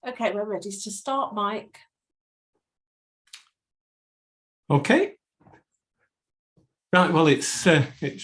Okay, we're ready to start, Mike. Okay. Right, well, it's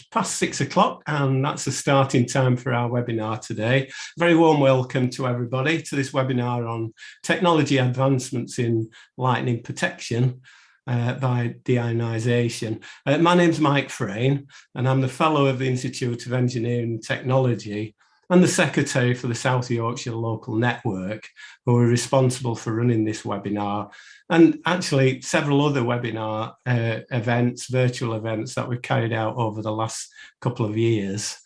past 6 o'clock, and that's the starting time for our webinar today. Very warm welcome to everybody to this webinar on technology advancements in lightning protection by deionisation. My name's Mike Frayne, and I'm the Fellow of the Institute of Engineering and Technology and the Secretary for the South Yorkshire Local Network, who are responsible for running this webinar, and actually several other webinar events, virtual events that we've carried out over the last couple of years.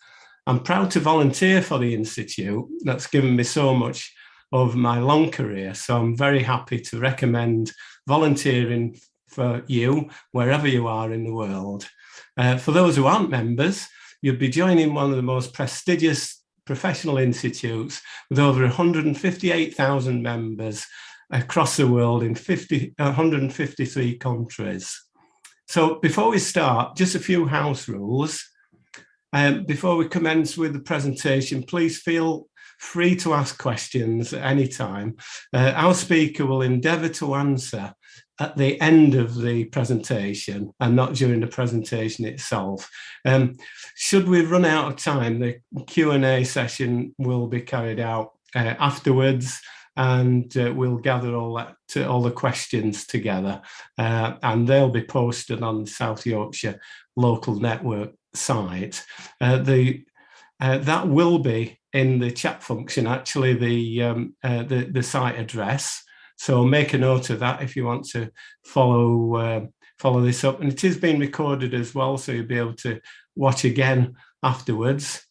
I'm proud to volunteer for the Institute. That's given me so much over my long career, so I'm very happy to recommend volunteering for you wherever you are in the world. For those who aren't members, you'll be joining one of the most prestigious professional institutes with over 158,000 members across the world in 153 countries. So before we start, just a few house rules. Before we commence with the presentation, please feel free to ask questions at any time. Our speaker will endeavour to answer at the end of the presentation and not during the presentation itself. Should we run out of time, the Q&A session will be carried out afterwards, and we'll gather all the questions together, and they'll be posted on the South Yorkshire Local Network site. That will be in the chat function, actually, the site address. So make a note of that if you want to follow this up. And it is being recorded as well, so you'll be able to watch again afterwards.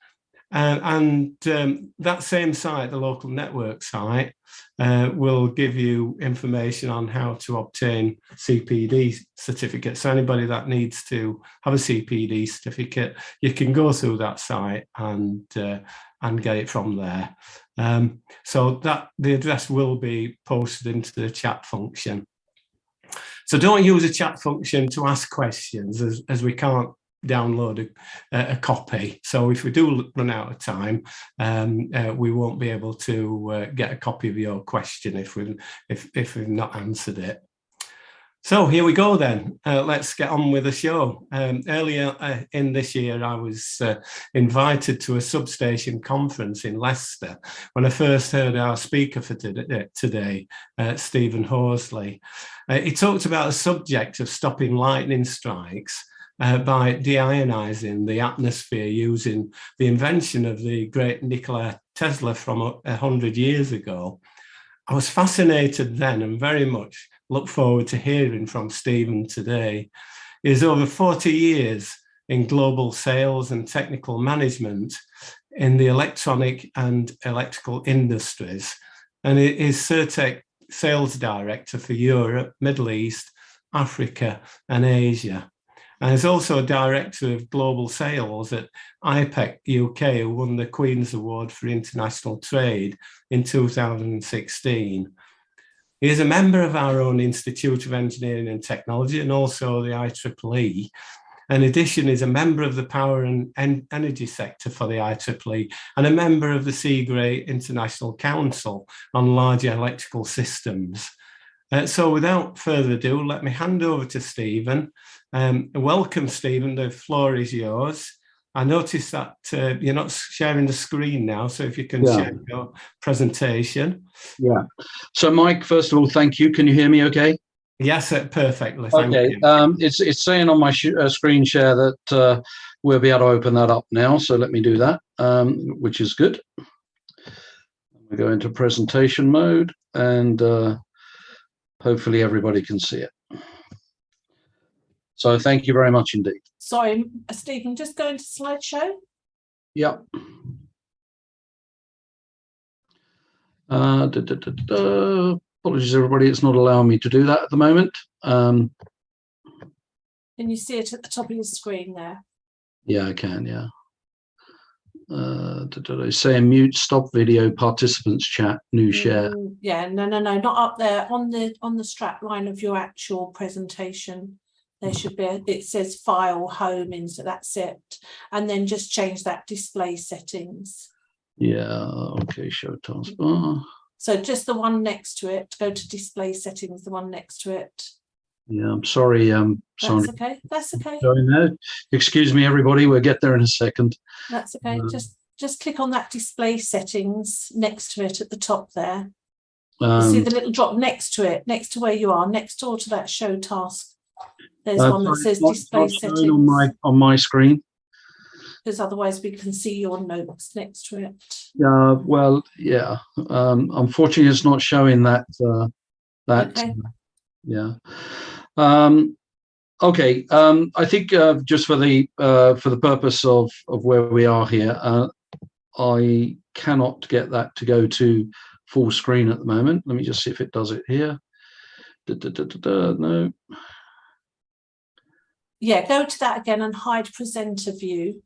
That same site, the local network site, will give you information on how to obtain CPD certificates. So anybody that needs to have a CPD certificate, you can go through that site and get it from there. So that the address will be posted into the chat function. So don't use the chat function to ask questions, as we can't download a copy. So if we do run out of time, we won't be able to get a copy of your question if we've not answered it. So here we go then. Let's get on with the show. Earlier in this year, I was invited to a substation conference in Leicester when I first heard our speaker for today, Stephen Horsley. He talked about the subject of stopping lightning strikes by deionising the atmosphere using the invention of the great Nikola Tesla from 100 years ago. I was fascinated then and very much look forward to hearing from Stephen today. He has over 40 years in global sales and technical management in the electronic and electrical industries, and he is Certec Sales Director for Europe, Middle East, Africa and Asia. And is also a Director of Global Sales at IPEC UK, who won the Queen's Award for International Trade in 2016. He is a member of our own Institute of Engineering and Technology and also the IEEE. In addition, he's a member of the power and energy sector for the IEEE and a member of the Seagrey International Council on Larger Electrical Systems. So without further ado, let me hand over to Stephen. Welcome, Stephen. The floor is yours. I noticed that you're not sharing the screen now, so if you can share your presentation. Yeah. So, Mike, first of all, thank you. Can you hear me okay? Yes, perfectly. Thank you. It's saying on my screen share that we'll be able to open that up now. So let me do that, which is good. We go into presentation mode, and hopefully everybody can see it. So thank you very much indeed. Sorry, Stephen, just go into slideshow. Yep. Apologies, everybody. It's not allowing me to do that at the moment. Can you see it at the top of your screen there? Yeah, I can, yeah. Say mute, stop video, participants chat, new share. Yeah, no, not up there. On the strap line of your actual presentation, there should be it says file home in, so that's it. And then just change that display settings. Yeah, okay, show taskbar. So just the one next to it, go to display settings, the one next to it. Yeah, I'm sorry. That's okay. That's okay. Showing there. Excuse me, everybody. We'll get there in a second. That's okay. Just click on that display settings next to it at the top there. You see the little drop next to it, next to where you are, next door to that show task. There's one that says display settings. On my screen. Because otherwise we can see your notes next to it. Well, yeah. Unfortunately, it's not showing that. Okay. Yeah. Okay. I think just for the purpose of where we are here, I cannot get that to go to full screen at the moment. Let me just see if it does it here. No. Yeah, go to that again and hide presenter view.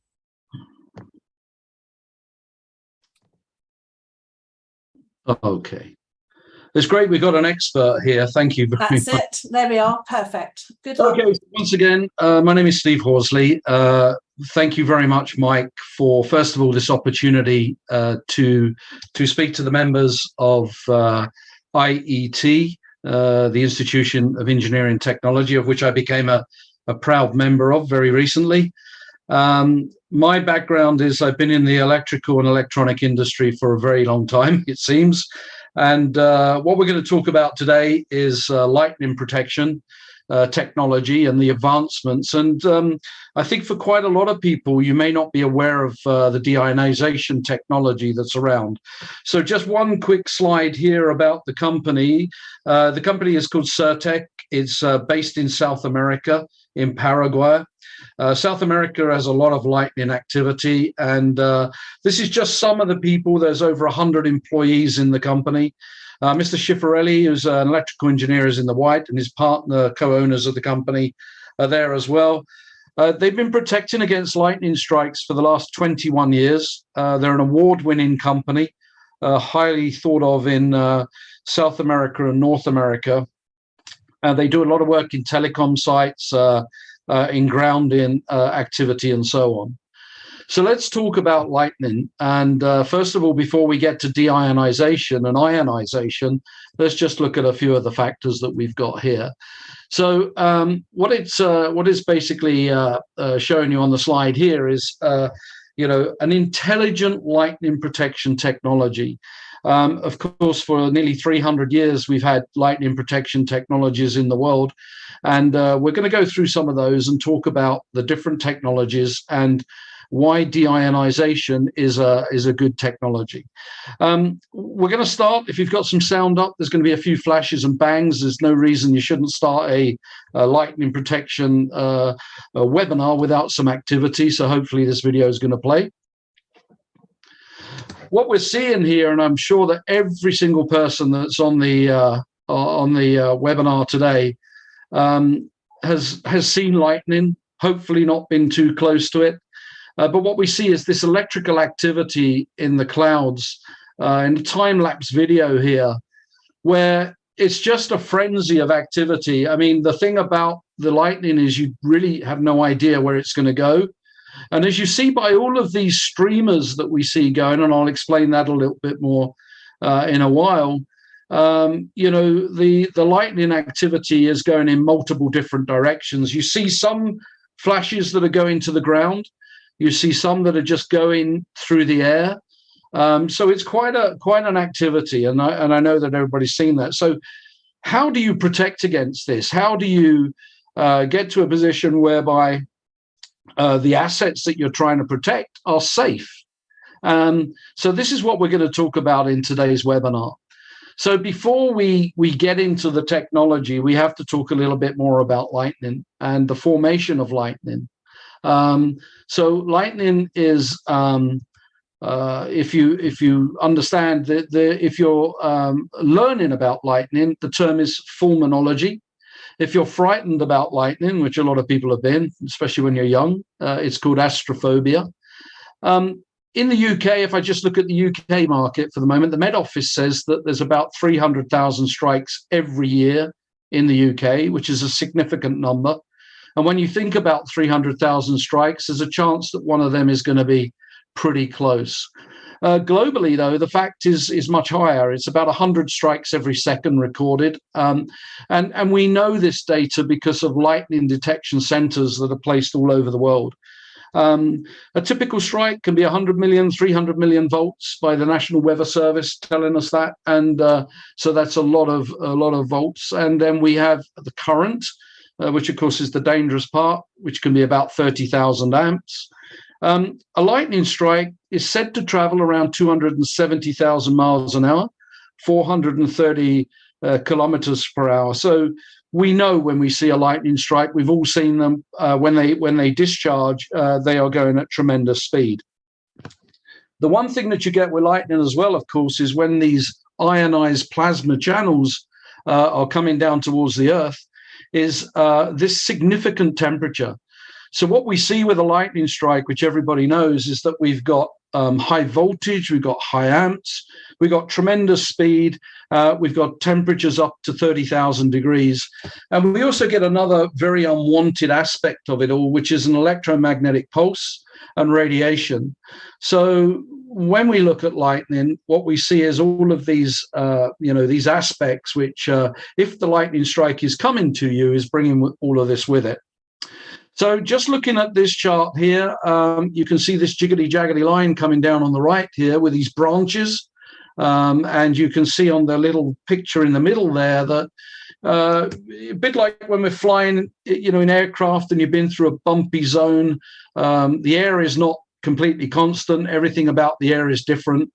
Okay. It's great we've got an expert here. Thank you very much. That's it. There we are. Perfect. Good luck. Okay, so once again, my name is Steve Horsley. Thank you very much, Mike, for first of all this opportunity to speak to the members of IET, the Institution of Engineering and Technology, of which I became a proud member of very recently. My background is I've been in the electrical and electronic industry for a very long time, it seems. And what we're going to talk about today is lightning protection technology and the advancements. And I think for quite a lot of people, you may not be aware of the deionization technology that's around. So just one quick slide here about the company. The company is called Certec. It's based in South America, in Paraguay. South America has a lot of lightning activity, and this is just some of the people. There's over 100 employees in the company. Mr. Schiffarelli, who's an electrical engineer, is in the white, and his partner, co-owners of the company, are there as well. They've been protecting against lightning strikes for the last 21 years. They're an award-winning company, highly thought of in South America and North America. They do a lot of work in telecom sites, in grounding activity and so on. So let's talk about lightning. And first of all, before we get to deionization and ionization, let's just look at a few of the factors that we've got here. So what it's basically showing you on the slide here is, an intelligent lightning protection technology. Of course, for nearly 300 years, we've had lightning protection technologies in the world. And we're going to go through some of those and talk about the different technologies and why deionization is a good technology. We're going to start, if you've got some sound up, there's going to be a few flashes and bangs. There's no reason you shouldn't start a lightning protection webinar without some activity. So hopefully this video is going to play. What we're seeing here, and I'm sure that every single person that's on the webinar today has seen lightning, hopefully not been too close to it. But what we see is this electrical activity in the clouds, in the time-lapse video here, where it's just a frenzy of activity. I mean, the thing about the lightning is you really have no idea where it's going to go. And as you see by all of these streamers that we see going, and I'll explain that a little bit more in a while, the lightning activity is going in multiple different directions. You see some flashes that are going to the ground. You see some that are just going through the air. So it's quite an activity, and I know that everybody's seen that. So how do you protect against this? How do you get to a position whereby the assets that you're trying to protect are safe? So this is what we're going to talk about in today's webinar. So before we get into the technology, we have to talk a little bit more about lightning and the formation of lightning. So lightning is, if you understand that if you're learning about lightning, the term is fulminology. If you're frightened about lightning, which a lot of people have been, especially when you're young, it's called astrophobia. In the UK, if I just look at the UK market for the moment, the Met Office says that there's about 300,000 strikes every year in the UK, which is a significant number. And when you think about 300,000 strikes, there's a chance that one of them is going to be pretty close. Globally, though, the fact is much higher. It's about 100 strikes every second recorded. And we know this data because of lightning detection centers that are placed all over the world. A typical strike can be 100 million, 300 million volts by the National Weather Service telling us that. And so that's a lot of volts. And then we have the current, which of course is the dangerous part, which can be about 30,000 amps. A lightning strike is said to travel around 270,000 miles an hour, 430 kilometers per hour. So we know when we see a lightning strike, we've all seen them when they discharge, they are going at tremendous speed. The one thing that you get with lightning as well, of course, is when these ionized plasma channels are coming down towards the Earth, is this significant temperature. So what we see with a lightning strike, which everybody knows, is that we've got high voltage, we've got high amps, we've got tremendous speed, we've got temperatures up to 30,000 degrees. And we also get another very unwanted aspect of it all, which is an electromagnetic pulse and radiation. So when we look at lightning, what we see is all of these, these aspects, which if the lightning strike is coming to you, is bringing all of this with it. So just looking at this chart here, you can see this jiggly-jaggedy line coming down on the right here with these branches. And you can see on the little picture in the middle there that a bit like when we're flying, in aircraft and you've been through a bumpy zone, the air is not completely constant. Everything about the air is different.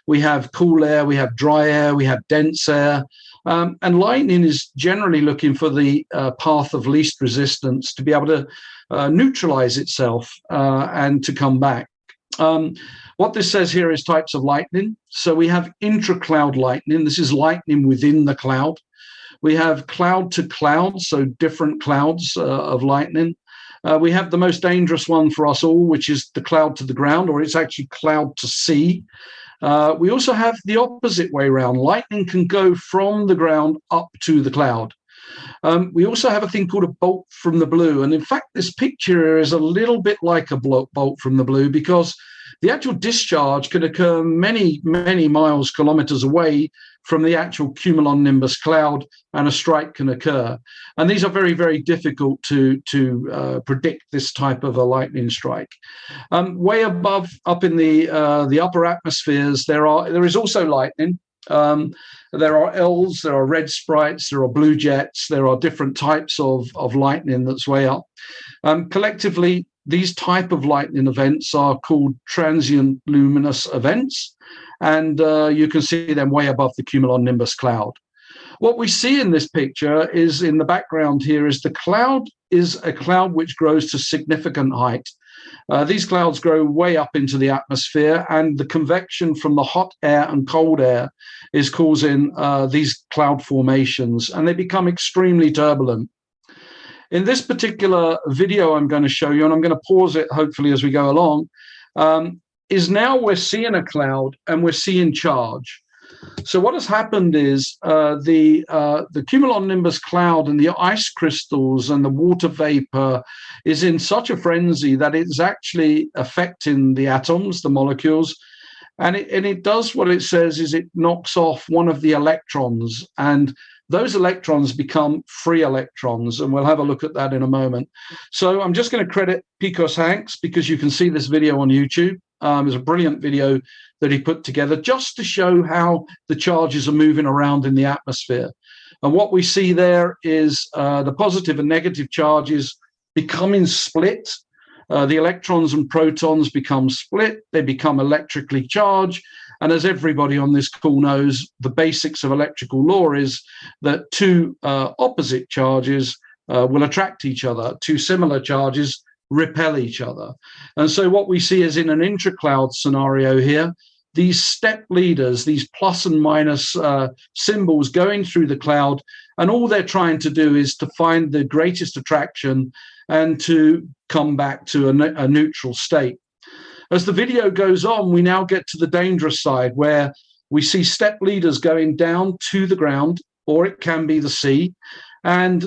We have cool air, we have dry air, we have dense air. And lightning is generally looking for the path of least resistance to be able to neutralize itself and to come back. What this says here is types of lightning. So we have intra-cloud lightning. This is lightning within the cloud. We have cloud to cloud, so different clouds of lightning. We have the most dangerous one for us all, which is the cloud to the ground, or it's actually cloud to sea. We also have the opposite way around. Lightning can go from the ground up to the cloud. We also have a thing called a bolt from the blue. And in fact, this picture is a little bit like a bolt from the blue, because the actual discharge can occur many, many miles, kilometers away from the actual cumulonimbus cloud, and a strike can occur. And these are very, very difficult to predict this type of a lightning strike. Way above, up in the upper atmospheres, there is also lightning. There are L's, there are red sprites, there are blue jets, there are different types of lightning that's way up. Collectively, these type of lightning events are called transient luminous events, and you can see them way above the cumulonimbus cloud. What we see in this picture is, in the background here, is the cloud is a cloud which grows to significant height. These clouds grow way up into the atmosphere, and the convection from the hot air and cold air is causing these cloud formations, and they become extremely turbulent. In this particular video I'm going to show you, and I'm going to pause it hopefully as we go along, is now we're seeing a cloud and we're seeing charge. So what has happened is the cumulonimbus cloud and the ice crystals and the water vapor is in such a frenzy that it's actually affecting the atoms, the molecules, and it does what it says is it knocks off one of the electrons, and those electrons become free electrons, and we'll have a look at that in a moment. So I'm just going to credit Picos Hanks, because you can see this video on YouTube. It's a brilliant video that he put together just to show how the charges are moving around in the atmosphere. And what we see there is the positive and negative charges becoming split. The electrons and protons become split. They become electrically charged. And as everybody on this call knows, the basics of electrical law is that two opposite charges will attract each other. Two similar charges repel each other. And so what we see is, in an intra-cloud scenario here, these step leaders, these plus and minus symbols going through the cloud, and all they're trying to do is to find the greatest attraction and to come back to a neutral state. As the video goes on, we now get to the dangerous side, where we see step leaders going down to the ground, or it can be the sea, and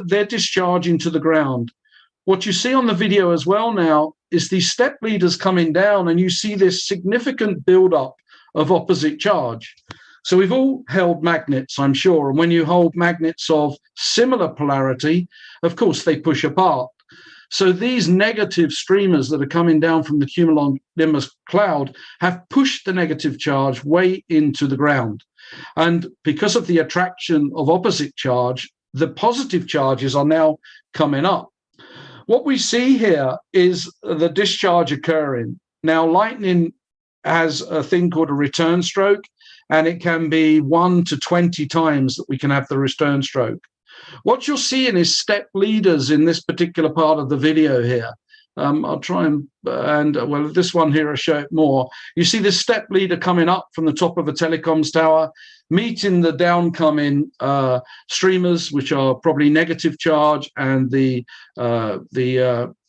they're discharging to the ground. What you see on the video as well now is these step leaders coming down, and you see this significant buildup of opposite charge. So we've all held magnets, I'm sure, and when you hold magnets of similar polarity, of course, they push apart. So these negative streamers that are coming down from the cumulonimbus cloud have pushed the negative charge way into the ground. And because of the attraction of opposite charge, the positive charges are now coming up. What we see here is the discharge occurring. Now, lightning has a thing called a return stroke, and it can be 1 to 20 times that we can have the return stroke. What you're seeing is step leaders in this particular part of the video here. I'll try and well, this one here, I'll show it more. You see this step leader coming up from the top of a telecoms tower, meeting the downcoming streamers, which are probably negative charge, and the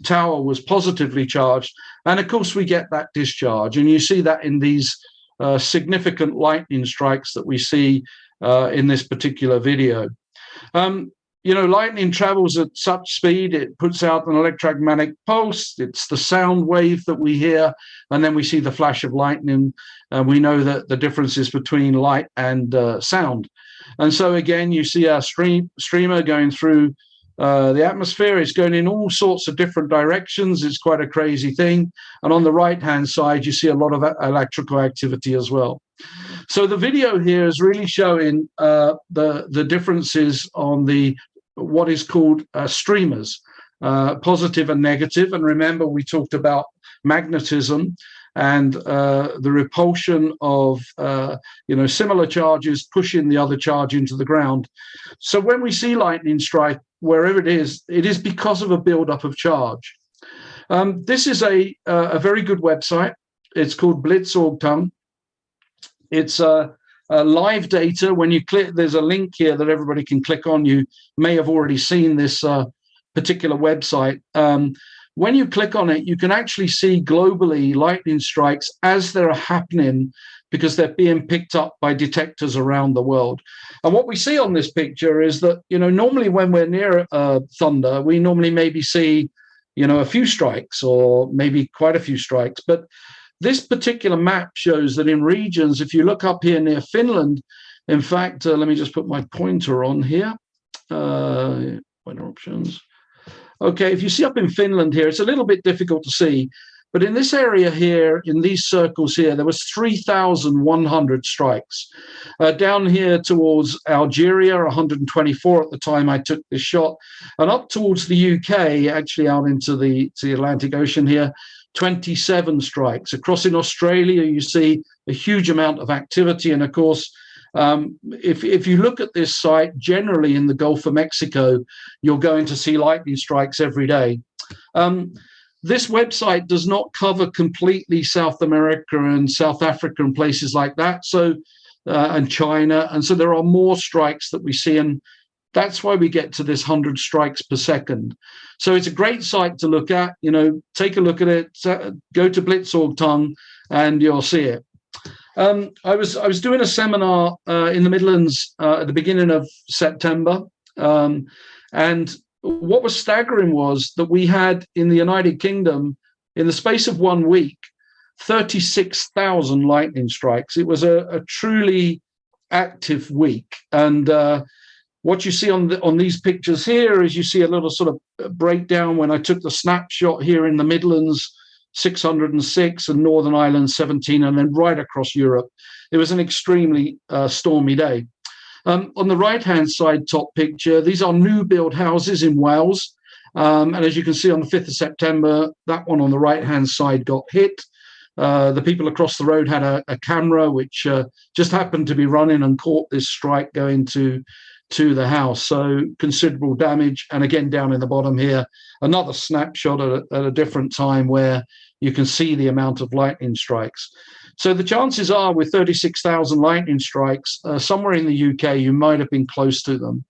tower was positively charged. And of course, we get that discharge. And you see that in these significant lightning strikes that we see in this particular video. You know, lightning travels at such speed, it puts out an electromagnetic pulse. It's the sound wave that we hear, and then we see the flash of lightning. We know that the difference is between light and sound. And so again, you see our streamer going through the atmosphere. It's going in all sorts of different directions. It's quite a crazy thing. And on the right-hand side, you see a lot of electrical activity as well. So the video here is really showing the differences on what is called streamers, positive and negative. And remember, we talked about magnetism and the repulsion of similar charges pushing the other charge into the ground. So when we see lightning strike, wherever it is because of a buildup of charge. This is a very good website. It's called Blitzorg. It's live data. When you click, there's a link here that everybody can click on. You may have already seen this particular website. When you click on it, you can actually see globally lightning strikes as they're happening because they're being picked up by detectors around the world. And what we see on this picture is that, normally when we're near thunder, we normally maybe see, a few strikes or maybe quite a few strikes. But this particular map shows that in regions, if you look up here near Finland, in fact, let me just put my pointer on here. Pointer options. Okay, if you see up in Finland here, it's a little bit difficult to see. But in this area here, in these circles here, there was 3,100 strikes. Down here towards Algeria, 124 at the time I took this shot. And up towards the UK, actually out into the Atlantic Ocean here, 27 strikes. Across in Australia, you see a huge amount of activity. And of course, if you look at this site, generally in the Gulf of Mexico, you're going to see lightning strikes every day. This website does not cover completely South America and South Africa and places like that, so and China. And so there are more strikes that we see, and that's why we get to this 100 strikes per second. So it's a great site to look at. Take a look at it. Go to Blitzorg and you'll see it. I was doing a seminar in the Midlands at the beginning of September, and what was staggering was that we had in the United Kingdom, in the space of 1 week, 36,000 lightning strikes. It was a truly active week. And what you see on these pictures here is you see a little sort of breakdown when I took the snapshot here in the Midlands, 606, and Northern Ireland 17, and then right across Europe. It was an extremely stormy day. On the right-hand side top picture, these are new build houses in Wales. And as you can see on the 5th of September, that one on the right-hand side got hit. The people across the road had a camera which just happened to be running and caught this strike going to the house. So considerable damage. And again, down in the bottom here, another snapshot at a different time where you can see the amount of lightning strikes. So the chances are with 36,000 lightning strikes, somewhere in the UK, you might have been close to them.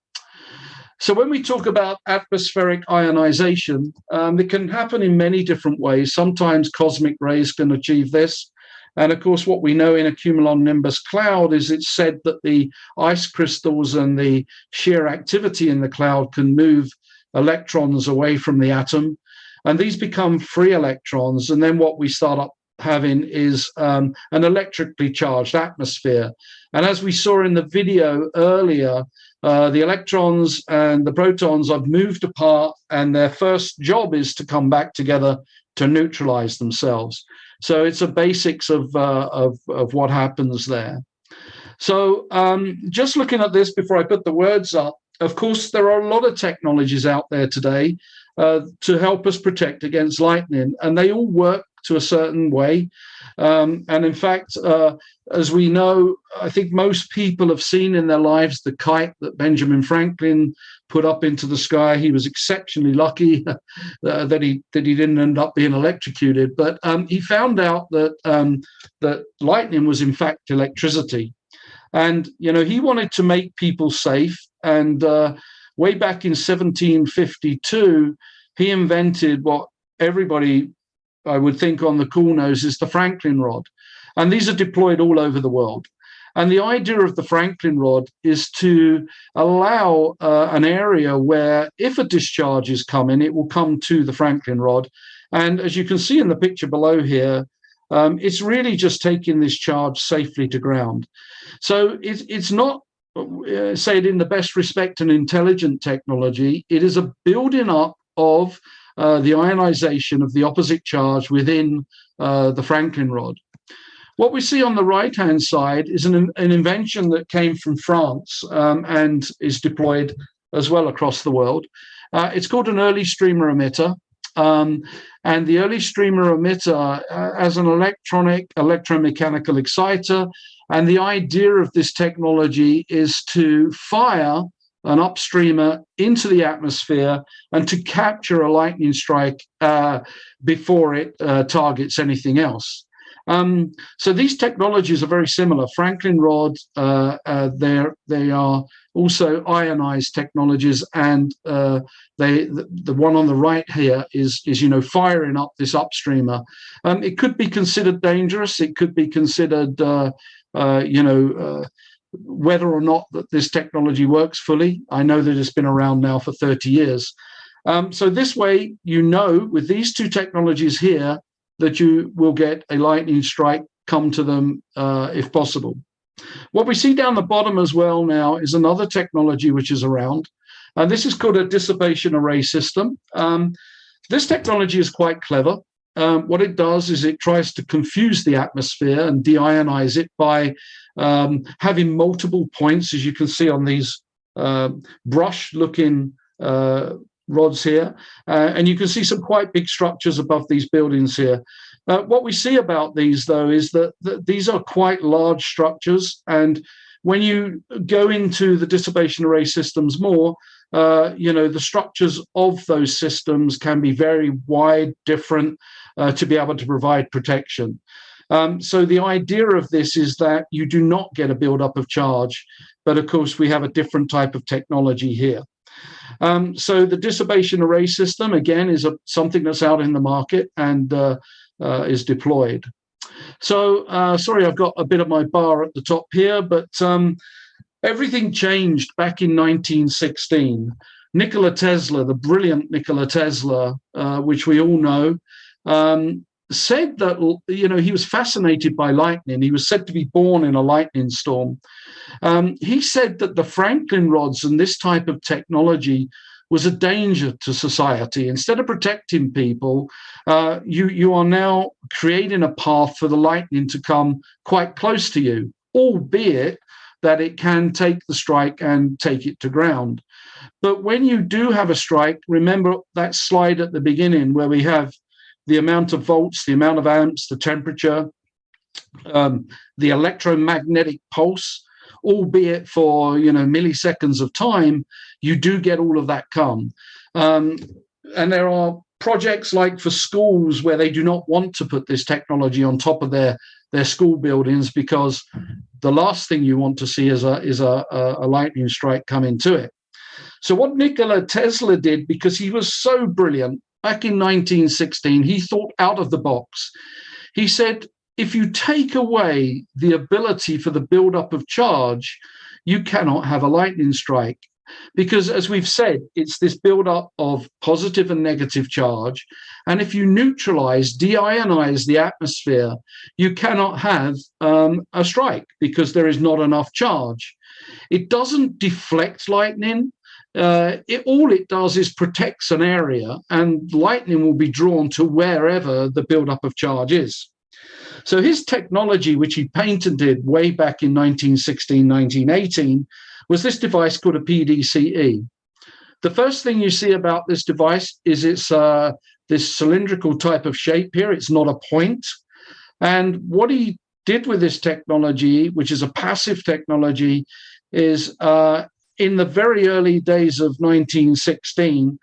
So when we talk about atmospheric ionization, it can happen in many different ways. Sometimes cosmic rays can achieve this. And of course, what we know in a cumulonimbus cloud is it's said that the ice crystals and the shear activity in the cloud can move electrons away from the atom. and these become free electrons. And then what we start up having is an electrically charged atmosphere. And as we saw in the video earlier, the electrons and the protons have moved apart, and their first job is to come back together to neutralize themselves. So it's a basics of what happens there. So just looking at this before I put the words up, of course, there are a lot of technologies out there today to help us protect against lightning, and they all work to a certain way. And in fact, as we know, I think most people have seen in their lives the kite that Benjamin Franklin put up into the sky. He was exceptionally lucky that he didn't end up being electrocuted, but he found out that that lightning was in fact electricity. And, you know, he wanted to make people safe. And way back in 1752, he invented what everybody, I would think, on the call knows is the Franklin rod. And these are deployed all over the world. And the idea of the Franklin rod is to allow an area where if a discharge is coming, it will come to the Franklin rod. And as you can see in the picture below here, it's really just taking this charge safely to ground. So it's not, say it in the best respect, an intelligent technology. It is a building up of the ionization of the opposite charge within the Franklin rod. What we see on the right-hand side is an invention that came from France and is deployed as well across the world. It's called an early streamer emitter. And the early streamer emitter as an electromechanical exciter. And the idea of this technology is to fire an upstreamer into the atmosphere and to capture a lightning strike before it targets anything else. So these technologies are very similar. Franklin rod, they are also ionized technologies, and the one on the right here is firing up this upstreamer. It could be considered dangerous. It could be considered whether or not that this technology works fully. I know that it's been around now for 30 years. So this way, with these two technologies here, that you will get a lightning strike come to them if possible. What we see down the bottom as well now is another technology which is around, and this is called a dissipation array system. This technology is quite clever. What it does is it tries to confuse the atmosphere and de-ionize it by having multiple points, as you can see on these brush-looking rods here, and you can see some quite big structures above these buildings here. What we see about these, though, is that these are quite large structures, and when you go into the dissipation array systems more, the structures of those systems can be very wide, different, to be able to provide protection. So the idea of this is that you do not get a buildup of charge, but of course we have a different type of technology here. So the dissipation array system, again, is something that's out in the market and is deployed. So, sorry, I've got a bit of my bar at the top here, but everything changed back in 1916. Nikola Tesla, the brilliant Nikola Tesla, which we all know, said that, he was fascinated by lightning. He was said to be born in a lightning storm. He said that the Franklin rods and this type of technology was a danger to society. Instead of protecting people, you are now creating a path for the lightning to come quite close to you, albeit that it can take the strike and take it to ground. But when you do have a strike, remember that slide at the beginning where we have the amount of volts, the amount of amps, the temperature, the electromagnetic pulse, albeit for milliseconds of time, you do get all of that come. And there are projects like for schools where they do not want to put this technology on top of their school buildings, because the last thing you want to see is a lightning strike coming to it. So what Nikola Tesla did, because he was so brilliant, back in 1916, he thought out of the box. He said, if you take away the ability for the buildup of charge, you cannot have a lightning strike. because, as we've said, it's this buildup of positive and negative charge. And if you neutralize, deionize the atmosphere, you cannot have a strike because there is not enough charge. It doesn't deflect lightning. All it does is protects an area, and lightning will be drawn to wherever the buildup of charge is. So his technology, which he patented way back in 1916, 1918, was this device called a PDCE. The first thing you see about this device is it's this cylindrical type of shape here. It's not a point. And what he did with this technology, which is a passive technology, is in the very early days of 1916,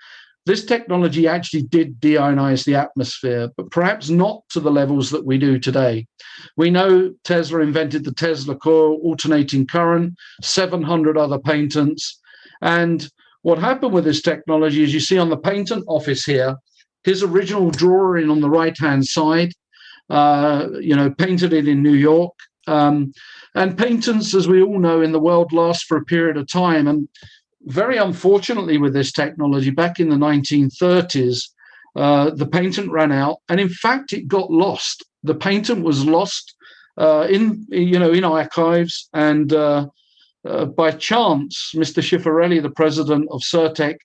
this technology actually did deionize the atmosphere, but perhaps not to the levels that we do today. We know Tesla invented the Tesla coil, alternating current, 700 other patents. And what happened with this technology is you see on the patent office here, his original drawing on the right-hand side, painted it in New York. And patents, as we all know, in the world last for a period of time. And very unfortunately with this technology, back in the 1930s, the patent ran out, and in fact, it got lost. The patent was lost in archives, and by chance, Mr. Schiaparelli, the president of Certec,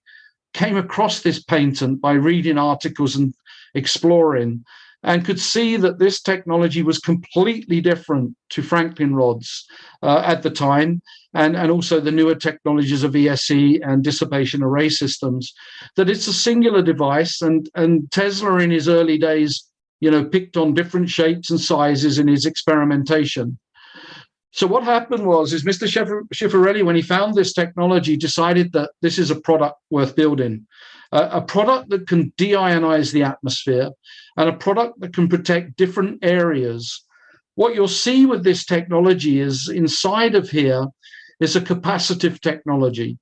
came across this patent by reading articles and exploring, and could see that this technology was completely different to Franklin rods at the time, and also the newer technologies of ESE and dissipation array systems, that it's a singular device. And Tesla in his early days, picked on different shapes and sizes in his experimentation. So what happened is Mr. Schiaparelli, when he found this technology, decided that this is a product worth building, a product that can deionize the atmosphere, and a product that can protect different areas. What you'll see with this technology is inside of here is a capacitive technology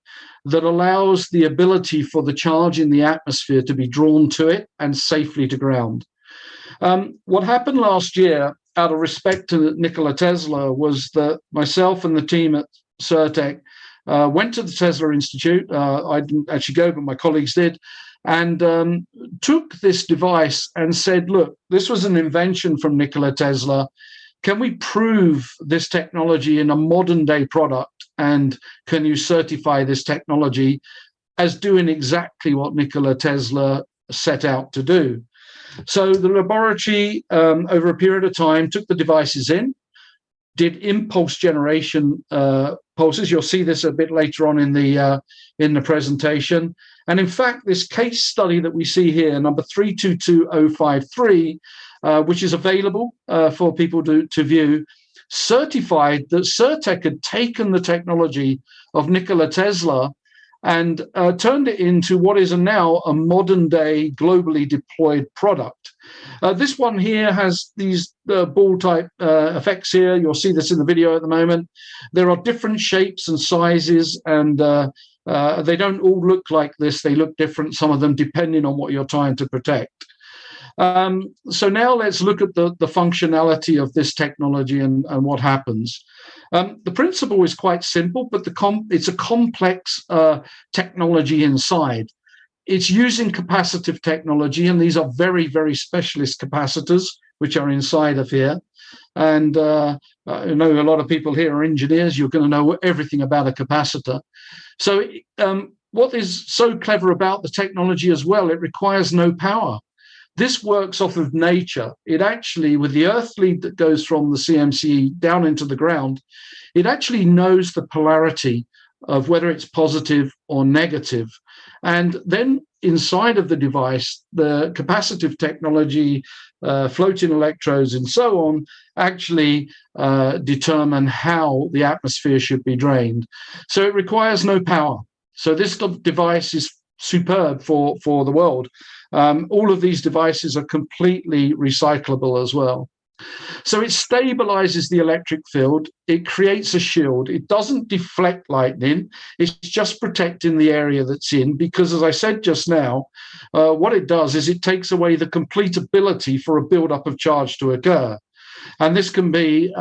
that allows the ability for the charge in the atmosphere to be drawn to it and safely to ground. What happened last year, out of respect to Nikola Tesla, was that myself and the team at Certec went to the Tesla Institute. I didn't actually go, but my colleagues did, and took this device and said, look, this was an invention from Nikola Tesla. Can we prove this technology in a modern day product? And can you certify this technology as doing exactly what Nikola Tesla set out to do? So the laboratory, over a period of time, took the devices in, did impulse generation pulses. You'll see this a bit later on in the presentation. And in fact, this case study that we see here, number 322053, which is available for people to view, certified that Certec had taken the technology of Nikola Tesla and turned it into what is now a modern-day globally deployed product. This one here has these ball-type effects here. You'll see this in the video at the moment. There are different shapes and sizes, and they don't all look like this. They look different, some of them, depending on what you're trying to protect. So now let's look at the functionality of this technology and what happens. The principle is quite simple, but it's a complex technology inside. It's using capacitive technology, and these are very, very specialist capacitors, which are inside of here. And I know a lot of people here are engineers. You're going to know everything about a capacitor. So what is so clever about the technology as well, it requires no power. This works off of nature. It actually, with the earth lead that goes from the CMC down into the ground, it actually knows the polarity of whether it's positive or negative. And then inside of the device, the capacitive technology, floating electrodes and so on, actually determine how the atmosphere should be drained. So it requires no power. So this device is superb for the world. All of these devices are completely recyclable as well. So it stabilizes the electric field. It creates a shield. It doesn't deflect lightning. It's just protecting the area that's in, because, as I said just now, what it does is it takes away the complete ability for a buildup of charge to occur. And this can be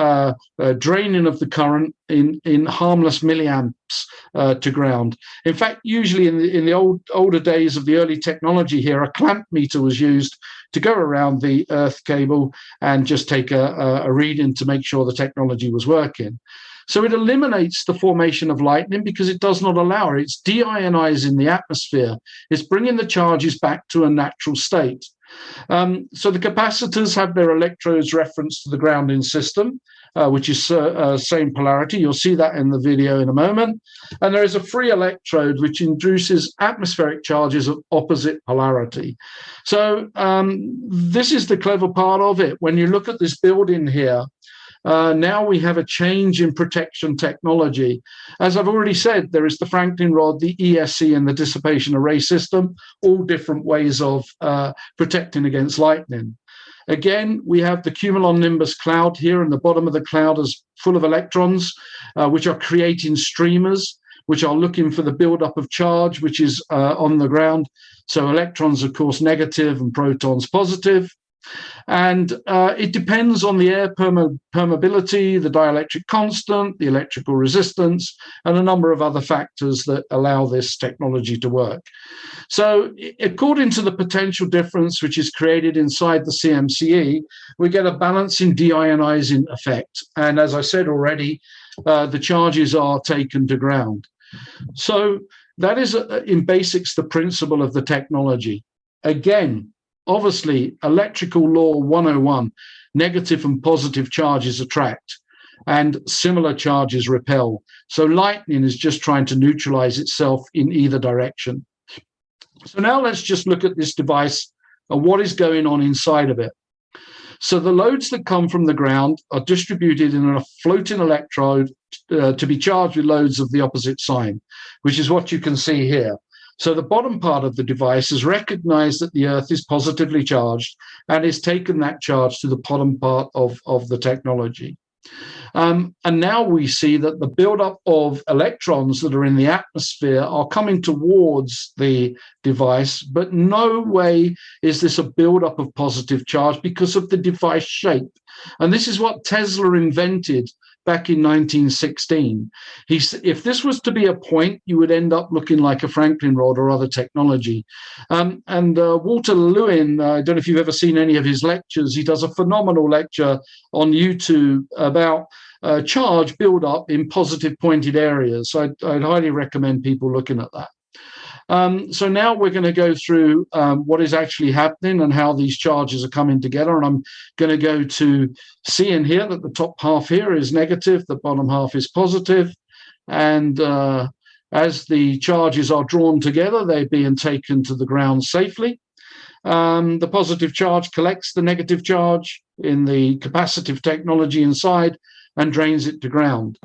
draining of the current in harmless milliamps to ground. In fact, usually in the older days of the early technology here, a clamp meter was used to go around the earth cable and just take a reading to make sure the technology was working. So it eliminates the formation of lightning because it does not allow it. It's deionizing the atmosphere. It's bringing the charges back to a natural state. So the capacitors have their electrodes referenced to the grounding system, which is same polarity. You'll see that in the video in a moment. And there is a free electrode which induces atmospheric charges of opposite polarity. So this is the clever part of it. When you look at this building here, now we have a change in protection technology. As I've already said, there is the Franklin rod, the ESC, and the dissipation array system, all different ways of protecting against lightning. Again, we have the cumulonimbus cloud here, and the bottom of the cloud is full of electrons, which are creating streamers, which are looking for the buildup of charge, which is on the ground. So electrons, of course, negative, and protons positive. And it depends on the air permeability, the dielectric constant, the electrical resistance, and a number of other factors that allow this technology to work. So according to the potential difference which is created inside the CMCE, we get a balancing deionizing effect. And as I said already, the charges are taken to ground. So that is, in basics, the principle of the technology. Again, obviously, electrical law 101, negative and positive charges attract, and similar charges repel. So lightning is just trying to neutralize itself in either direction. So now let's just look at this device and what is going on inside of it. So the loads that come from the ground are distributed in a floating electrode to be charged with loads of the opposite sign, which is what you can see here. So the bottom part of the device has recognized that the Earth is positively charged and has taken that charge to the bottom part of the technology. And now we see that the buildup of electrons that are in the atmosphere are coming towards the device, but no way is this a buildup of positive charge because of the device shape. And this is what Tesla invented back in 1916. If this was to be a point, you would end up looking like a Franklin rod or other technology. Walter Lewin, I don't know if you've ever seen any of his lectures, he does a phenomenal lecture on YouTube about charge build-up in positive pointed areas. So I'd highly recommend people looking at that. So now we're going to go through what is actually happening and how these charges are coming together. And I'm going to go to seeing here that the top half here is negative, the bottom half is positive. And as the charges are drawn together, they're being taken to the ground safely. The positive charge collects the negative charge in the capacitive technology inside and drains it to ground.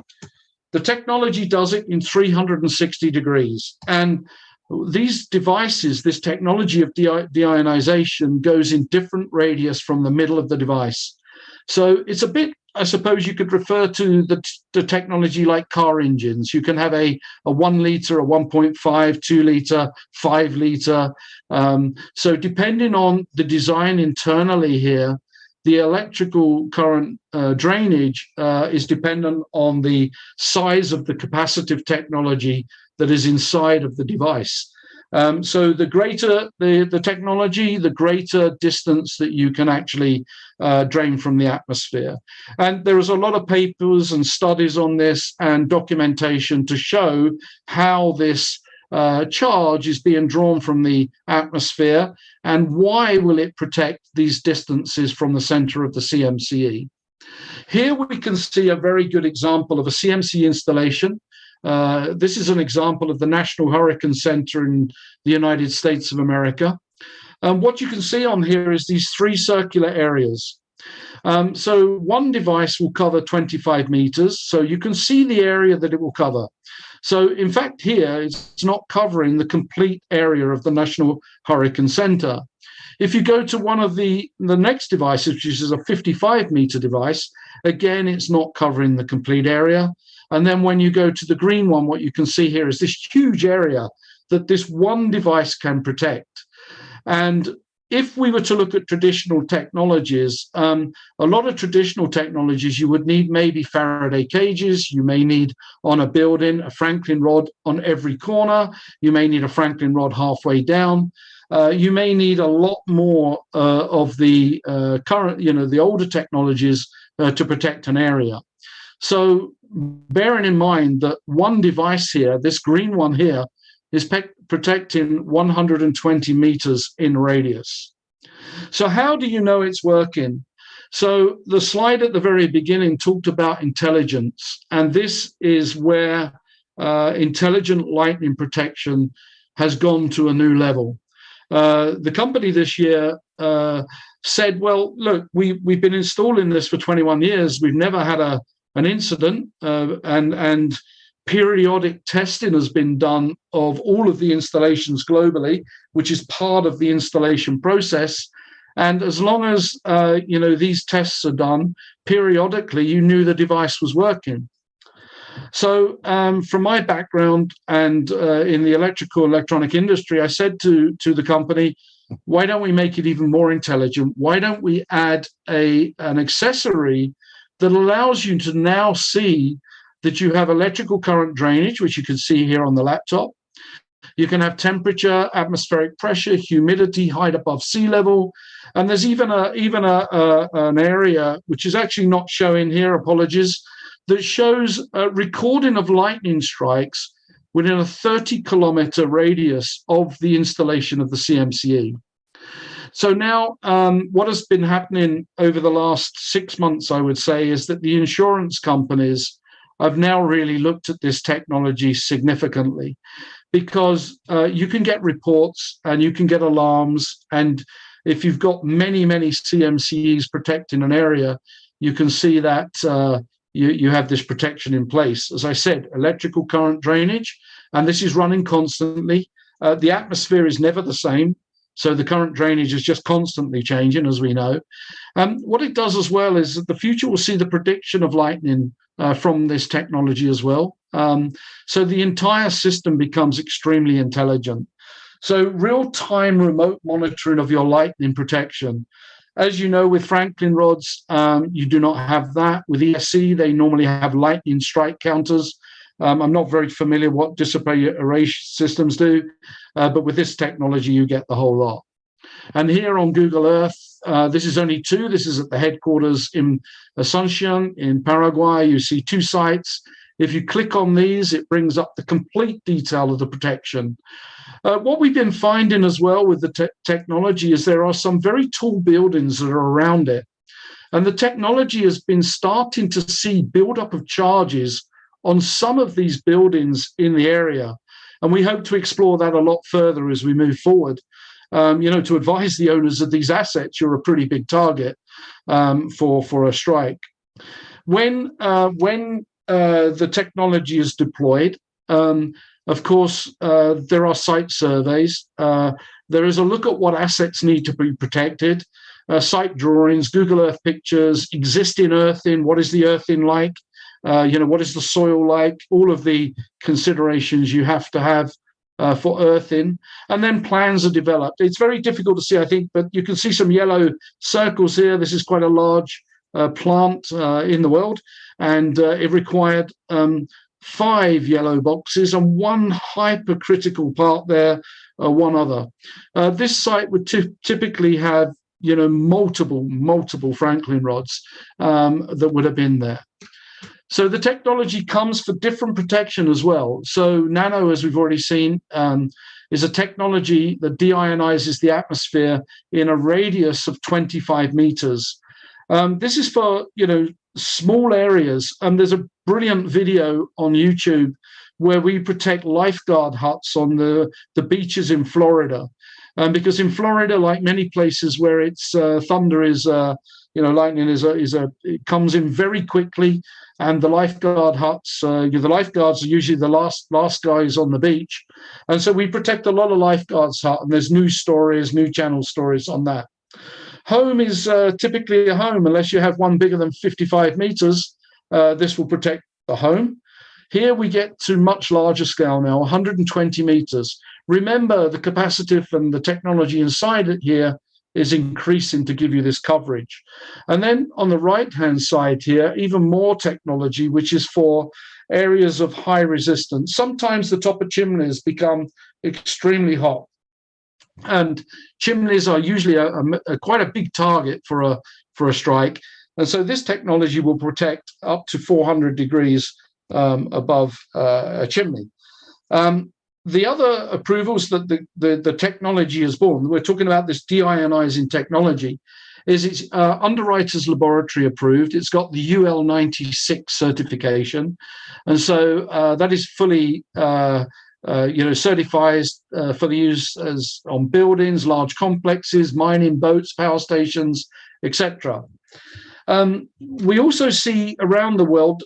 The technology does it in 360 degrees. And these devices, this technology of deionization goes in different radius from the middle of the device. So it's a bit, I suppose you could refer to the technology like car engines. You can have a 1 liter, a 1.5, 2 liter, 5 liter. So depending on the design internally here, the electrical current drainage is dependent on the size of the capacitive technology that is inside of the device. So the greater the technology, the greater distance that you can actually drain from the atmosphere. And there is a lot of papers and studies on this and documentation to show how this charge is being drawn from the atmosphere and why will it protect these distances from the center of the CMCE. Here we can see a very good example of a CMC installation. This is an example of the National Hurricane Center in the United States of America. What you can see on here is these 3 circular areas. So one device will cover 25 meters. So you can see the area that it will cover. So in fact, here it's not covering the complete area of the National Hurricane Center. If you go to one of the next devices, which is a 55-meter device, again, it's not covering the complete area. And then when you go to the green one, what you can see here is this huge area that this one device can protect. And if we were to look at traditional technologies, a lot of traditional technologies, you would need maybe Faraday cages. You may need on a building a Franklin rod on every corner. You may need a Franklin rod halfway down. You may need a lot more of the current, the older technologies to protect an area. So bearing in mind that one device here, this green one here, is protecting 120 meters in radius. So how do you know it's working? So the slide at the very beginning talked about intelligence, and this is where intelligent lightning protection has gone to a new level. The company this year said, well, look, we've been installing this for 21 years. We've never had an incident, and periodic testing has been done of all of the installations globally, which is part of the installation process. And as long as these tests are done periodically, you knew the device was working. So from my background and in the electronic industry, I said to the company, why don't we make it even more intelligent? Why don't we add an accessory that allows you to now see that you have electrical current drainage, which you can see here on the laptop. You can have temperature, atmospheric pressure, humidity, height above sea level. And there's even an area, which is actually not showing here, apologies, that shows a recording of lightning strikes within a 30-kilometer radius of the installation of the CMCE. So now what has been happening over the last 6 months, I would say, is that the insurance companies have now really looked at this technology significantly, because you can get reports and you can get alarms. And if you've got many, many CMCEs protecting an area, you can see that you have this protection in place. As I said, electrical current drainage, and this is running constantly. The atmosphere is never the same. So the current drainage is just constantly changing, as we know. What it does as well is that the future will see the prediction of lightning from this technology as well. So the entire system becomes extremely intelligent. So real-time remote monitoring of your lightning protection. As you know, with Franklin rods, you do not have that. With ESC, they normally have lightning strike counters. I'm not very familiar what dissipate array systems do, but with this technology, you get the whole lot. And here on Google Earth, this is only two. This is at the headquarters in Asuncion in Paraguay. You see two sites. If you click on these, it brings up the complete detail of the protection. What we've been finding as well with the technology is there are some very tall buildings that are around it. And the technology has been starting to see buildup of charges on some of these buildings in the area. And we hope to explore that a lot further as we move forward. To advise the owners of these assets, you're a pretty big target for a strike. When the technology is deployed, of course, there are site surveys. There is a look at what assets need to be protected, site drawings, Google Earth pictures, existing earthing, what is the earthing like, what is the soil like, all of the considerations you have to have for earthing, and then plans are developed. It's very difficult to see, I think, but you can see some yellow circles here. This is quite a large plant in the world, and it required 5 yellow boxes and 1 hypercritical part there, one other. This site would typically have multiple Franklin rods that would have been there. So the technology comes for different protection as well. So nano, as we've already seen, is a technology that deionizes the atmosphere in a radius of 25 meters. This is for small areas, and there's a brilliant video on YouTube where we protect lifeguard huts on the beaches in Florida. Because in Florida, like many places where it's thunder is, lightning it comes in very quickly, and the lifeguard huts, the lifeguards are usually the last guys on the beach, and so we protect a lot of lifeguards hut, and there's new channel stories on that. Home is typically a home, unless you have one bigger than 55 meters. This will protect the home. Here we get to much larger scale now, 120 meters. Remember, the capacitive and the technology inside it here is increasing to give you this coverage. And then on the right-hand side here, even more technology, which is for areas of high resistance. Sometimes the top of chimneys become extremely hot, and chimneys are usually quite a big target for a strike. And so this technology will protect up to 400 degrees above a chimney. The other approvals that the technology has borne, we're talking about this deionizing technology, is it's Underwriters Laboratory approved. It's got the UL 96 certification. And so that is fully certifies for the use as on buildings, large complexes, mining boats, power stations, etc. We also see around the world,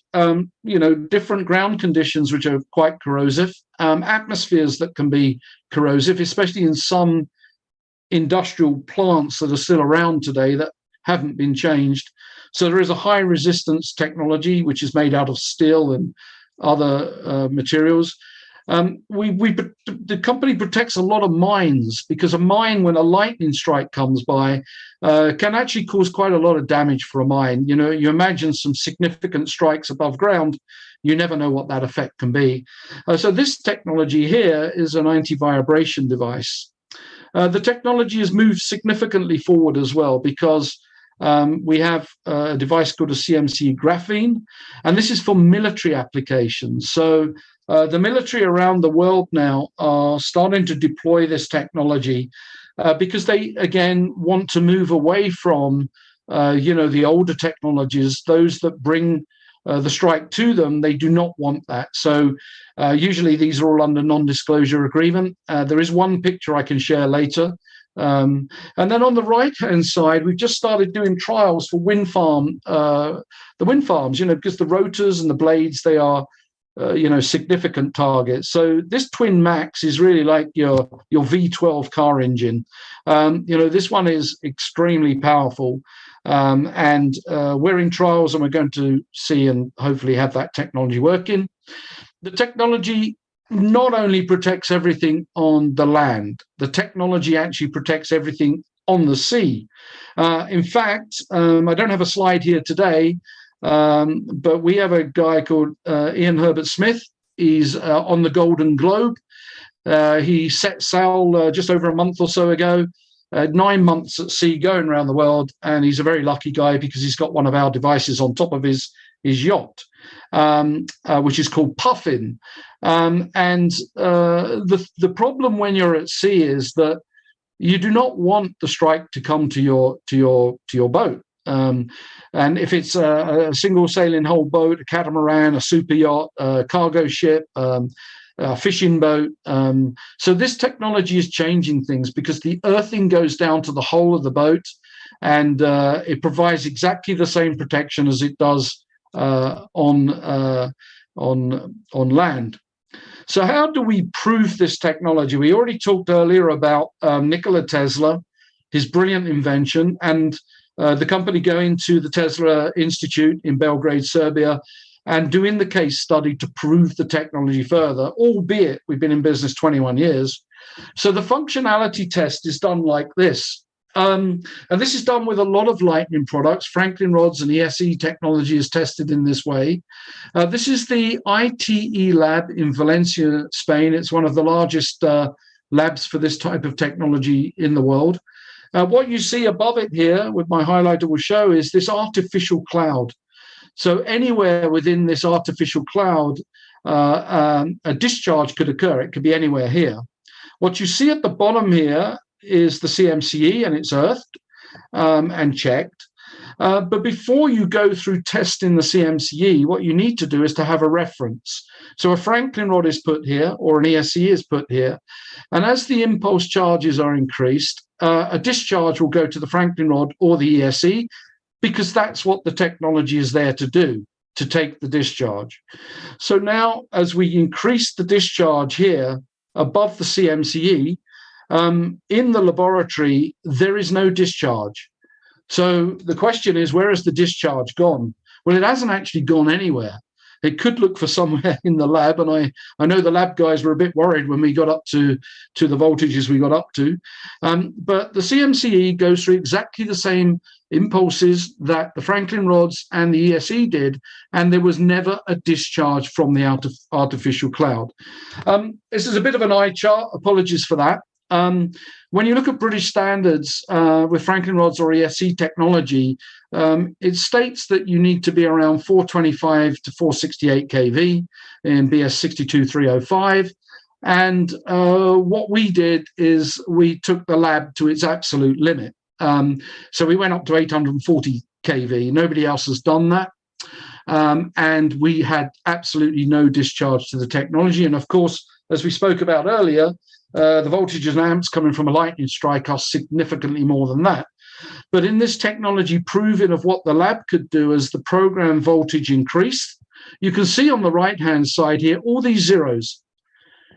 different ground conditions which are quite corrosive, atmospheres that can be corrosive, especially in some industrial plants that are still around today that haven't been changed. So there is a high resistance technology which is made out of steel and other materials. The company protects a lot of mines, because a mine, when a lightning strike comes by, can actually cause quite a lot of damage for a mine. You imagine some significant strikes above ground, you never know what that effect can be. So this technology here is an anti-vibration device. The technology has moved significantly forward as well, because we have a device called a CMC graphene, and this is for military applications. So the military around the world now are starting to deploy this technology because they, again, want to move away from, the older technologies, those that bring the strike to them. They do not want that. So usually these are all under non-disclosure agreement. There is one picture I can share later. And then on the right-hand side, we've just started doing trials for the wind farms, because the rotors and the blades, they are significant targets. So this Twin Max is really like your V12 car engine. This one is extremely powerful, and we're in trials, and we're going to see and hopefully have that technology working. The technology not only protects everything on the land, the technology actually protects everything on the sea. In fact, I don't have a slide here today, but we have a guy called Ian Herbert Smith. He's on the Golden Globe. He set sail just over a month or so ago, 9 months at sea going around the world, and he's a very lucky guy because he's got one of our devices on top of his yacht, which is called Puffin. And the problem when you're at sea is that you do not want the strike to come to your boat. And if it's a single sailing hull boat, a catamaran, a super yacht, a cargo ship, a fishing boat. So this technology is changing things, because the earthing goes down to the hull of the boat, and it provides exactly the same protection as it does on land. So how do we prove this technology? We already talked earlier about Nikola Tesla, his brilliant invention, and the company going to the Tesla Institute in Belgrade, Serbia, and doing the case study to prove the technology further, albeit we've been in business 21 years. So the functionality test is done like this. And this is done with a lot of Lightning products. Franklin rods and ESE technology is tested in this way. This is the ITE lab in Valencia, Spain. It's one of the largest labs for this type of technology in the world. What you see above it here, with my highlighter will show, is this artificial cloud. So anywhere within this artificial cloud, a discharge could occur. It could be anywhere here. What you see at the bottom here is the CMCE, and it's earthed and checked. But before you go through testing the CMCE, what you need to do is to have a reference. So a Franklin rod is put here, or an ESE is put here. And as the impulse charges are increased, a discharge will go to the Franklin rod or the ESE, because that's what the technology is there to do, to take the discharge. So now, as we increase the discharge here above the CMCE, in the laboratory, there is no discharge. So the question is, where has the discharge gone? Well, it hasn't actually gone anywhere. It could look for somewhere in the lab, and I know the lab guys were a bit worried when we got up to the voltages we got up to. But the CMCE goes through exactly the same impulses that the Franklin rods and the ESE did, and there was never a discharge from the artificial cloud. This is a bit of an eye chart. Apologies for that. When you look at British standards with Franklin rods or ESE technology, it states that you need to be around 425 to 468 kV in BS 62305. And what we did is we took the lab to its absolute limit. So we went up to 840 kV. Nobody else has done that. And we had absolutely no discharge to the technology. And of course, as we spoke about earlier, the voltages and amps coming from a lightning strike are significantly more than that. But in this technology proving of what the lab could do as the program voltage increased, you can see on the right-hand side here, all these zeros.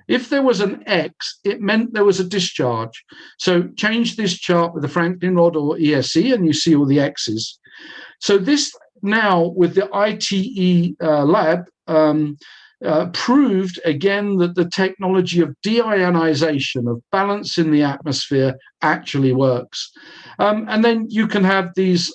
If there was an X, it meant there was a discharge. So change this chart with the Franklin rod or ESE and you see all the X's. So this now with the ITE lab, proved again that the technology of deionization, of balance in the atmosphere, actually works. And then you can have these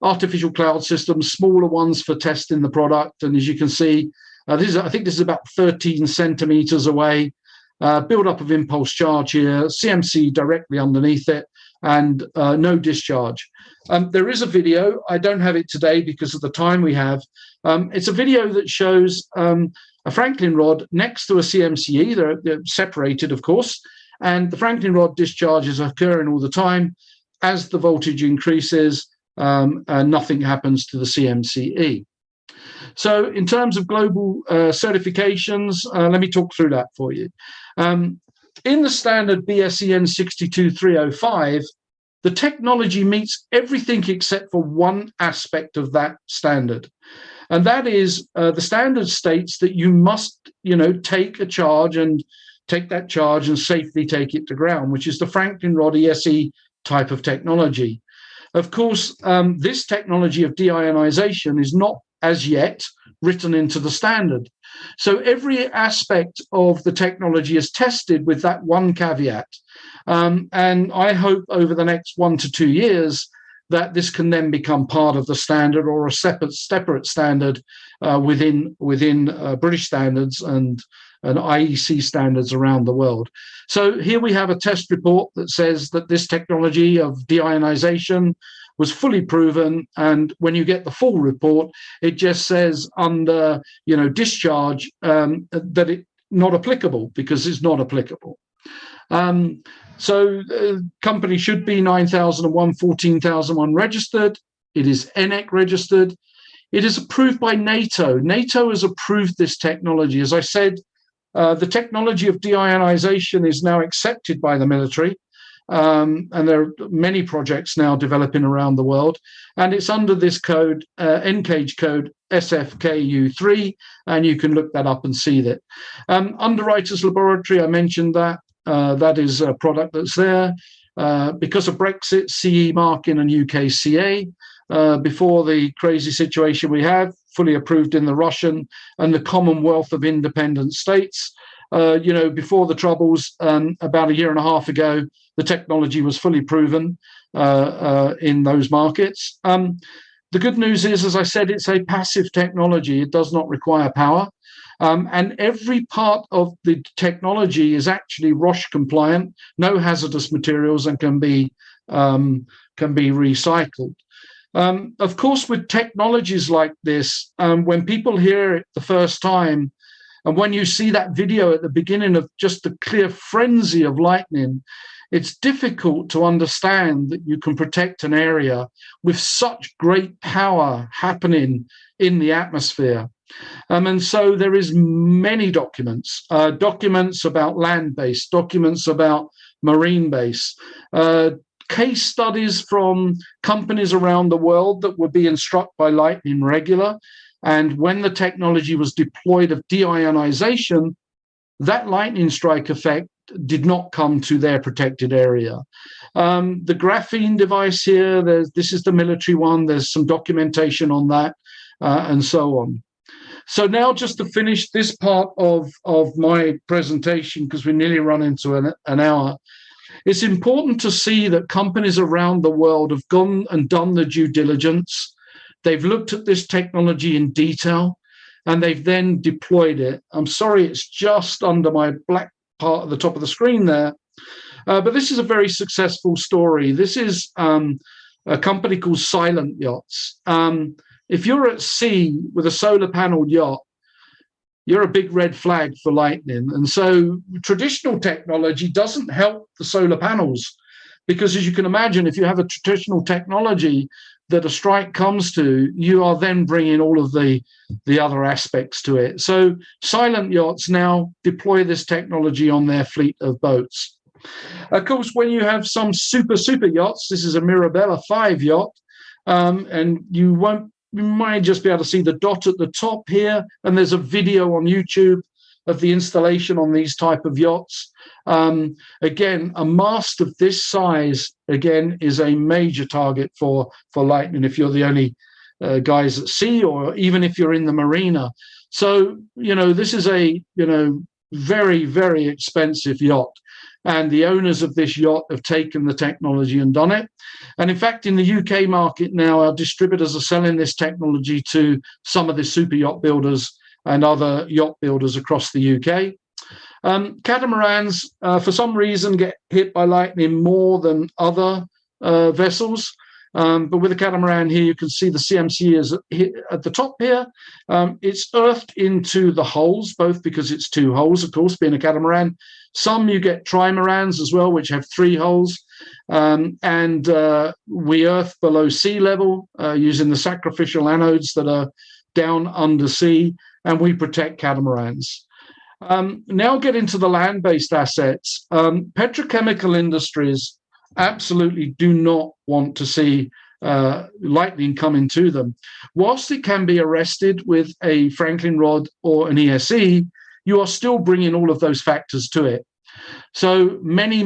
artificial cloud systems, smaller ones for testing the product. And as you can see, I think this is about 13 centimeters away, build-up of impulse charge here, CMC directly underneath it, and no discharge. There is a video. I don't have it today because of the time we have. It's a video that shows a Franklin rod next to a CMCE. They're separated, of course, and the Franklin rod discharges are occurring all the time. As the voltage increases, nothing happens to the CMCE. So in terms of global certifications, let me talk through that for you. In the standard BSEN 62305, the technology meets everything except for one aspect of that standard. And that is the standard states that you must, take a charge and take that charge and safely take it to ground, which is the Franklin rod ESE type of technology. Of course, this technology of deionization is not as yet written into the standard. So every aspect of the technology is tested with that one caveat. And I hope over the next 1 to 2 years that this can then become part of the standard or a separate standard within British standards and IEC standards around the world. So here we have a test report that says that this technology of deionization was fully proven, and when you get the full report, it just says under discharge that it's not applicable because it's not applicable. So company should be 9001, 14001 registered. It is NEC registered. It is approved by NATO. NATO has approved this technology. As I said, the technology of deionization is now accepted by the military. And there are many projects now developing around the world. And it's under this code, NCAGE code SFKU3, and you can look that up and see that. Underwriters Laboratory, I mentioned that. That is a product that's there. Because of Brexit, CE marking and UKCA. Before the crazy situation we have, fully approved in the Russian and the Commonwealth of Independent States. Before the Troubles, about a year and a half ago, the technology was fully proven in those markets. The good news is, as I said, it's a passive technology. It does not require power. And every part of the technology is actually ROSH compliant, no hazardous materials, and can be recycled. Of course, with technologies like this, when people hear it the first time, and when you see that video at the beginning of just the clear frenzy of lightning, it's difficult to understand that you can protect an area with such great power happening in the atmosphere. And so there is many documents about land-based, documents about marine-based, case studies from companies around the world that were being struck by lightning regular. And when the technology was deployed of deionization, that lightning strike effect did not come to their protected area. The graphene device here, this is the military one. There's some documentation on that and so on. So now, just to finish this part of my presentation, because we nearly run into an hour, it's important to see that companies around the world have gone and done the due diligence. They've looked at this technology in detail, and they've then deployed it. I'm sorry, it's just under my black part at the top of the screen there. But this is a very successful story. This is a company called Silent Yachts. If you're at sea with a solar paneled yacht, you're a big red flag for lightning. And so traditional technology doesn't help the solar panels, because as you can imagine, if you have a traditional technology that a strike comes to, you are then bringing all of the other aspects to it. So Silent Yachts now deploy this technology on their fleet of boats. Of course, when you have some super yachts, this is a Mirabella 5 yacht, and you might just be able to see the dot at the top here, and there's a video on YouTube of the installation on these type of yachts. Again, a mast of this size, again, is a major target for lightning if you're the only guys at sea, or even if you're in the marina. So, this is a, very, very expensive yacht. And the owners of this yacht have taken the technology and done it. And in fact, in the UK market now, our distributors are selling this technology to some of the super yacht builders and other yacht builders across the UK. Catamarans, for some reason, get hit by lightning more than other vessels. But with a catamaran here, you can see the CMC is at the top here. It's earthed into the hulls, both because it's 2 hulls, of course, being a catamaran. Some you get trimarans as well, which have 3 hulls. And we earth below sea level using the sacrificial anodes that are down under sea, and we protect catamarans. Now get into the land-based assets. Petrochemical industries absolutely do not want to see lightning coming to them. Whilst it can be arrested with a Franklin rod or an ESE, you are still bringing all of those factors to it. So many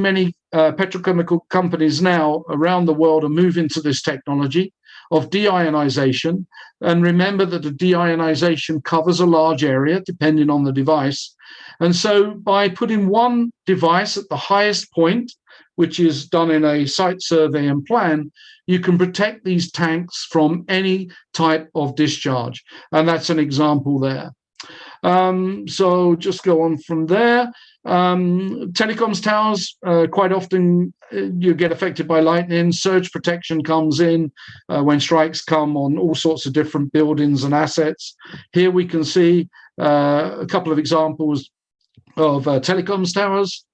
petrochemical companies now around the world are moving to this technology of deionization. And remember that the deionization covers a large area depending on the device. And so by putting one device at the highest point, which is done in a site survey and plan, you can protect these tanks from any type of discharge. And that's an example there. So just go on from there. Telecoms towers, quite often you get affected by lightning. Surge protection comes in when strikes come on all sorts of different buildings and assets. Here we can see a couple of examples of telecoms towers.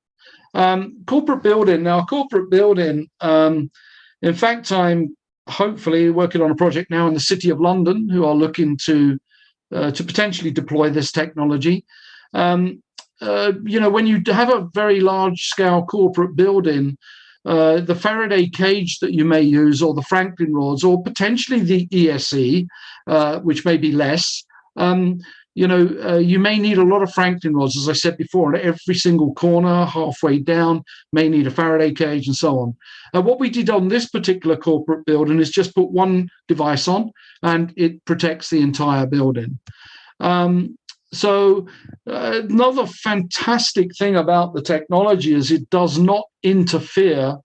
Corporate building. Now, corporate building, in fact, I'm hopefully working on a project now in the City of London who are looking to potentially deploy this technology. When you have a very large-scale corporate building, the Faraday cage that you may use, or the Franklin rods, or potentially the ESE, which may be less, you may need a lot of Franklin rods, as I said before, at every single corner, halfway down, may need a Faraday cage and so on. What we did on this particular corporate building is just put one device on, and it protects the entire building. So another fantastic thing about the technology is it does not interfere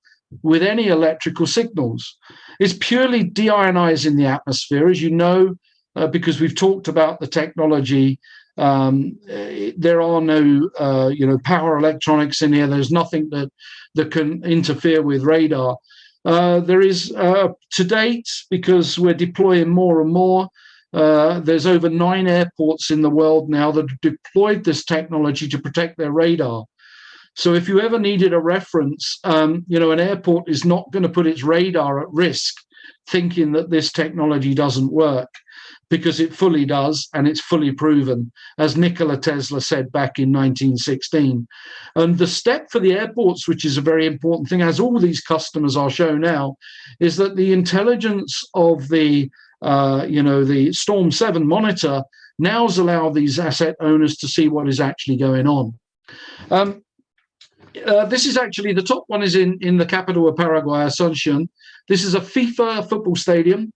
with any electrical signals. It's purely deionizing the atmosphere, as you know, because we've talked about the technology. There are no, power electronics in here. There's nothing that can interfere with radar. There is, to date, because we're deploying more and more, there's over 9 airports in the world now that have deployed this technology to protect their radar. So if you ever needed a reference, an airport is not going to put its radar at risk thinking that this technology doesn't work, because it fully does, and it's fully proven, as Nikola Tesla said back in 1916. And the step for the airports, which is a very important thing, as all these customers are shown now, is that the intelligence of the Storm 7 monitor now allows these asset owners to see what is actually going on. This is actually, the top one is in the capital of Paraguay, Asuncion. This is a FIFA football stadium.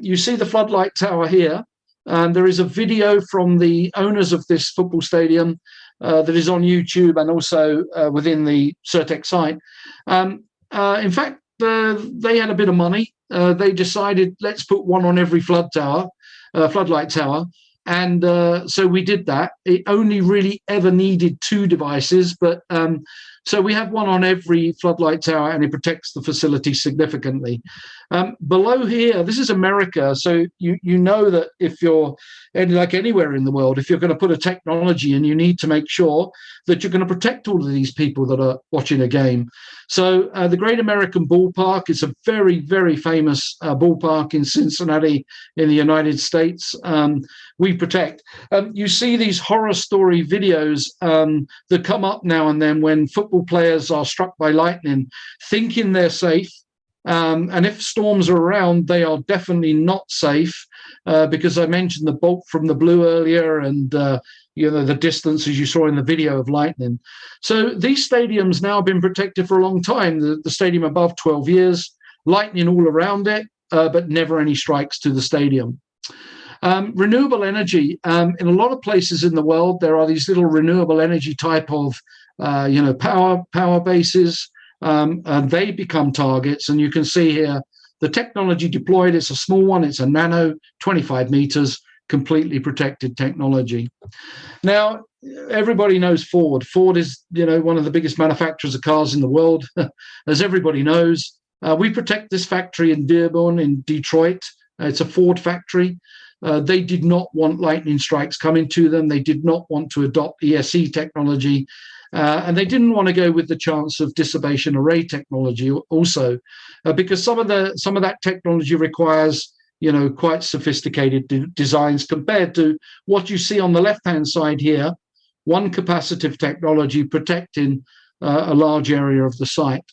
You see the floodlight tower here. There is a video from the owners of this football stadium that is on YouTube and also within the Certec site. In fact, they had a bit of money. They decided, let's put one on every floodlight tower. And so we did that. It only really ever needed 2 devices, but so we have one on every floodlight tower, and it protects the facility significantly. Below here, this is America. So you know that if you're like anywhere in the world, if you're going to put a technology in, you need to make sure that you're going to protect all of these people that are watching a game. So the Great American Ballpark is a very, very famous ballpark in Cincinnati in the United States. We protect. You see these horror story videos that come up now and then when football players are struck by lightning, thinking they're safe. And if storms are around, they are definitely not safe because I mentioned the bolt from the blue earlier and, the distance, as you saw in the video, of lightning. So these stadiums now have been protected for a long time. The stadium above 12 years, lightning all around it, but never any strikes to the stadium. Renewable energy. In a lot of places in the world, there are these little renewable energy type of, power bases. And they become targets, and you can see here the technology deployed. It's a small one. It's a nano, 25 meters, completely protected technology. Now, everybody knows Ford. Ford is, one of the biggest manufacturers of cars in the world, as everybody knows. We protect this factory in Dearborn, in Detroit. It's a Ford factory. They did not want lightning strikes coming to them. They did not want to adopt ESE technology. And they didn't want to go with the chance of dissipation array technology also, because some of that technology requires, quite sophisticated designs compared to what you see on the left-hand side here, one capacitive technology protecting a large area of the site.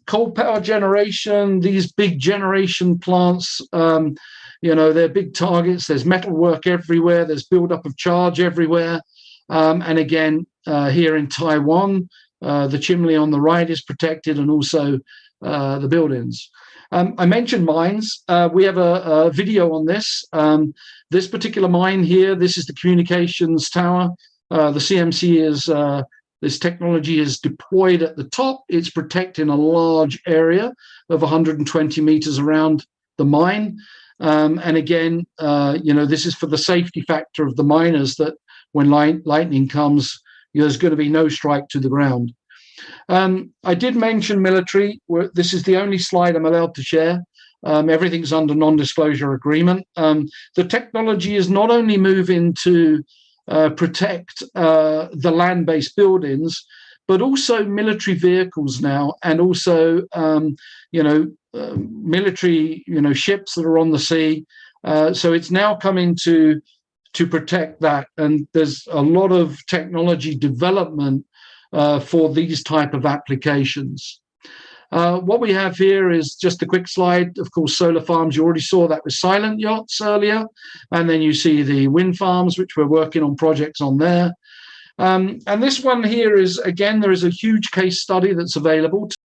Coal power generation, these big generation plants, they're big targets. There's metalwork everywhere. There's buildup of charge everywhere. And again, here in Taiwan, the chimney on the right is protected, and also the buildings. I mentioned mines. We have a video on this. This particular mine here, this is the communications tower. The CMC is, this technology is deployed at the top. It's protecting a large area of 120 meters around the mine. And again, this is for the safety factor of the miners, that when lightning comes, there's going to be no strike to the ground. I did mention military. This is the only slide I'm allowed to share. Everything's under non-disclosure agreement. The technology is not only moving to protect the land-based buildings, but also military vehicles now, and also military ships that are on the sea. So it's now coming to protect that, and there's a lot of technology development for these type of applications. What we have here is just a quick slide. Of course, solar farms, you already saw that with silent yachts earlier, and then you see the wind farms, which we're working on projects on there. And this one here is, again, there is a huge case study that's available